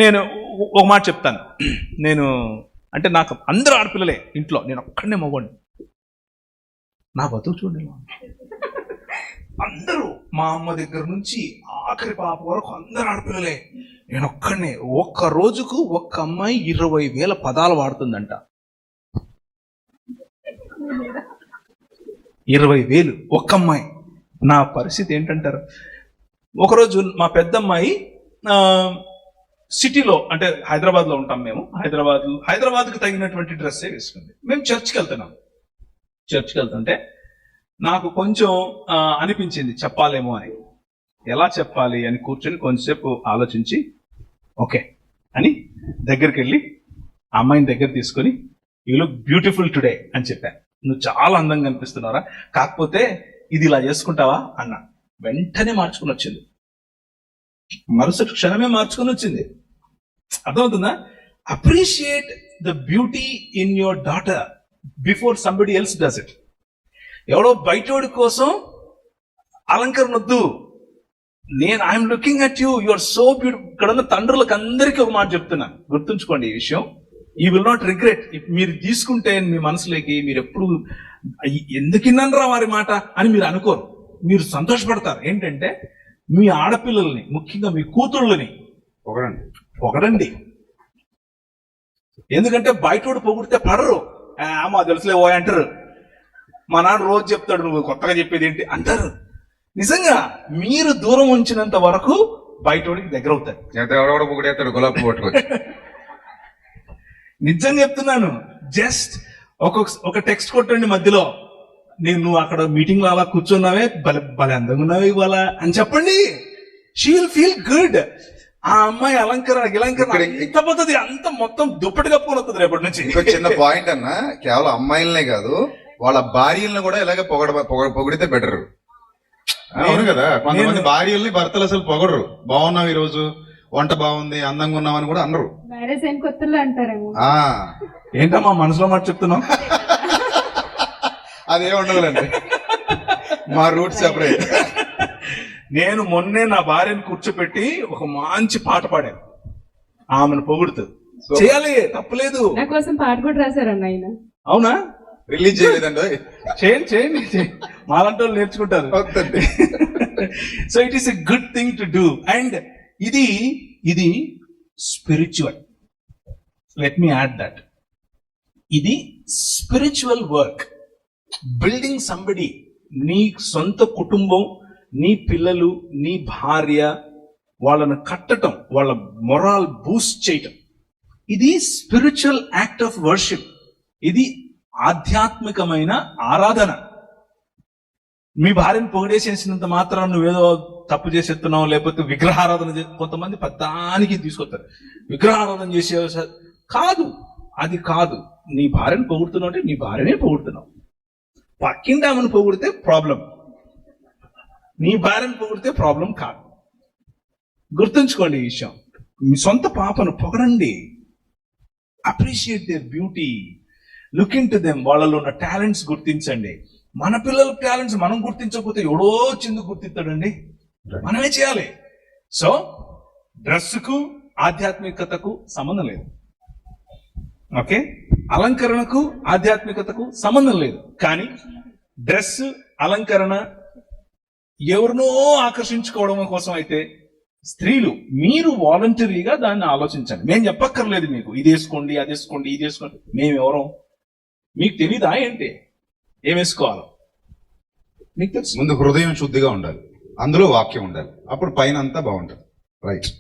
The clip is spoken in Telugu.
నేను ఒక మాట చెప్తాను. నేను అంటే నాకు అందరూ ఆడపిల్లలే ఇంట్లో, నేను ఒక్కడనే మగవాడిని. నా బతుకు చూడండి, అందరూ మా అమ్మ దగ్గర నుంచి ఆఖరి పాప వరకు అందరూ ఆడపిల్లలే, నేను ఒక్కడనే. ఒక్క రోజుకు ఒక్క అమ్మాయి 20,000 పదాలు వాడుతుందంట. 20,000 ఒక్క అమ్మాయి. నా పరిస్థితి ఏంటంటారు? ఒకరోజు మా పెద్దమ్మాయి సిటీలో, అంటే హైదరాబాద్లో ఉంటాం మేము, హైదరాబాద్కు తగినటువంటి డ్రెస్సే వేసుకుంది. మేము చర్చ్కి వెళ్తుంటే నాకు కొంచెం అనిపించింది చెప్పాలేమో అని. ఎలా చెప్పాలి అని కూర్చొని కొంచెంసేపు ఆలోచించి ఓకే అని దగ్గరికి వెళ్ళి ఆ అమ్మాయిని దగ్గర తీసుకొని, యూ లుక్ బ్యూటిఫుల్ టుడే అని చెప్పాను. నువ్వు చాలా అందంగా అనిపిస్తున్నారా, కాకపోతే ఇది ఇలా చేసుకుంటావా అన్నా. వెంటనే మార్చుకుని వచ్చింది, మరుసటి క్షణమే మార్చుకుని వచ్చింది. అర్థమవుతుందా? Appreciate the beauty in your daughter before somebody else does it. ఎవడో బయటోడి కోసం అలంకరణ వద్దు. I'm looking at you, you are so beautiful. ఇక్కడ ఉన్న తండ్రులకు అందరికీ ఒక మాట చెప్తున్నా, గుర్తుంచుకోండి ఈ విషయం. You will not regret. మీరు తీసుకుంటే మీ మనసులోకి, మీరు ఎప్పుడు ఎందుకిన్నాను రా వారి మాట అని మీరు అనుకోరు, మీరు సంతోషపడతారు. ఏంటంటే మీ ఆడపిల్లల్ని, ముఖ్యంగా మీ కూతుళ్ళని పొగడండి. ఎందుకంటే బయటోడు పొగిడితే పడరు. మా తెలుసులే ఓ అంటారు. మా నాన్న రోజు చెప్తాడు, నువ్వు కొత్తగా చెప్పేది ఏంటి అంటారు. నిజంగా మీరు దూరం ఉంచినంత వరకు బయటోడికి దగ్గర అవుతారు. గులాబీ పట్టుకోవచ్చు. నిజం చెప్తున్నాను. జస్ట్ ఒక టెక్స్ట్ కొట్టండి మధ్యలో, నువ్వు అక్కడ మీటింగ్ లో అలా కూర్చున్నావే, భలే అందంగా ఉన్నావే ఇవాళ అని చెప్పండి. She will feel good. ఆ అమ్మాయి అలంకరణ ఇంత పోతుంది, అంత మొత్తం దుప్పటి కప్పుకొని వస్తుంది రేపటి నుంచి. చిన్న పాయింట్ అన్న, కేవలం అమ్మాయిలనే కాదు, వాళ్ళ భార్యలను కూడా ఇలాగే పొగిడితే బెటర్. అవును కదా, కొంతమంది భార్యల్ని భర్తలు అసలు పొగడరు. బాగున్నావు, ఈ రోజు వంట బాగుంది, అందంగా ఉన్నావు అని కూడా అనరు. ఏంటమ్మా మనసులో మాట చెప్తున్నావు? అదే ఉండదులేండి, మా రూట్ సెపరేట్. నేను మొన్నే నా భార్యను కూర్చోపెట్టి ఒక మంచి పాట పాడాను, ఆమెను పొగుడుతూ. చేయాలి, తప్పలేదు. నా కోసం పాట కూడా రాశారన్న ఆయన. అవునా? రిలీజ్ చేయలేదండి. చేయండి, మాలంటి వాళ్ళు నేర్చుకుంటారు. So it is a good thing to do. And ఇది spiritual. Let me add that. ఇది స్పిరిచువల్ వర్క్. బిల్డింగ్ సంబడి, నీ సొంత కుటుంబం, నీ పిల్లలు, నీ భార్య, వాళ్ళను కట్టడం, వాళ్ళ మొరాల్ బూస్ట్ చేయటం, ఇది స్పిరిచువల్ యాక్ట్ ఆఫ్ వర్షిప్. ఇది ఆధ్యాత్మికమైన ఆరాధన. మీ భార్యను పొగిడేసేసినంత మాత్రం నువ్వేదో తప్పు చేసేస్తున్నావు, లేకపోతే విగ్రహారాధన. కొంతమంది పద్దానికి తీసుకొస్తారు, విగ్రహారాధన చేసే కాదు, అది కాదు. నీ భార్యను పొగుడుతున్నావు అంటే నీ భార్యనే పొగుడుతున్నావు. పక్కింటి ఆమెను పొగిడితే ప్రాబ్లం, నీ భార్యను పొగిడితే ప్రాబ్లం కాదు. గుర్తుంచుకోండి ఈ విషయం. మీ సొంత పాపను పొగడండి. Appreciate their beauty, look into them. వాళ్ళలో ఉన్న టాలెంట్స్ గుర్తించండి. మన పిల్లల టాలెంట్స్ మనం గుర్తించకపోతే ఎవడో చిందుకు గుర్తిస్తాడండి, మనమే చేయాలి. సో డ్రెస్సుకు ఆధ్యాత్మికతకు సంబంధం లేదు. ఓకే, అలంకరణకు ఆధ్యాత్మికతకు సంబంధం లేదు. కానీ డ్రెస్, అలంకరణ ఎవరినో ఆకర్షించుకోవడం కోసం అయితే స్త్రీలు, మీరు వాలంటరీగా దాన్ని ఆలోచించండి. మేము చెప్పక్కర్లేదు మీకు, ఇది వేసుకోండి, అది వేసుకోండి, ఇది వేసుకోండి. మేమెవరం? మీకు తెలీదా ఏంటి ఏం వేసుకోవాలో? మీకు తెలుసు. ముందు హృదయం శుద్ధిగా ఉండాలి, అందులో వాక్యం ఉండాలి, అప్పుడు పైన అంతా బాగుంటుంది. రైట్.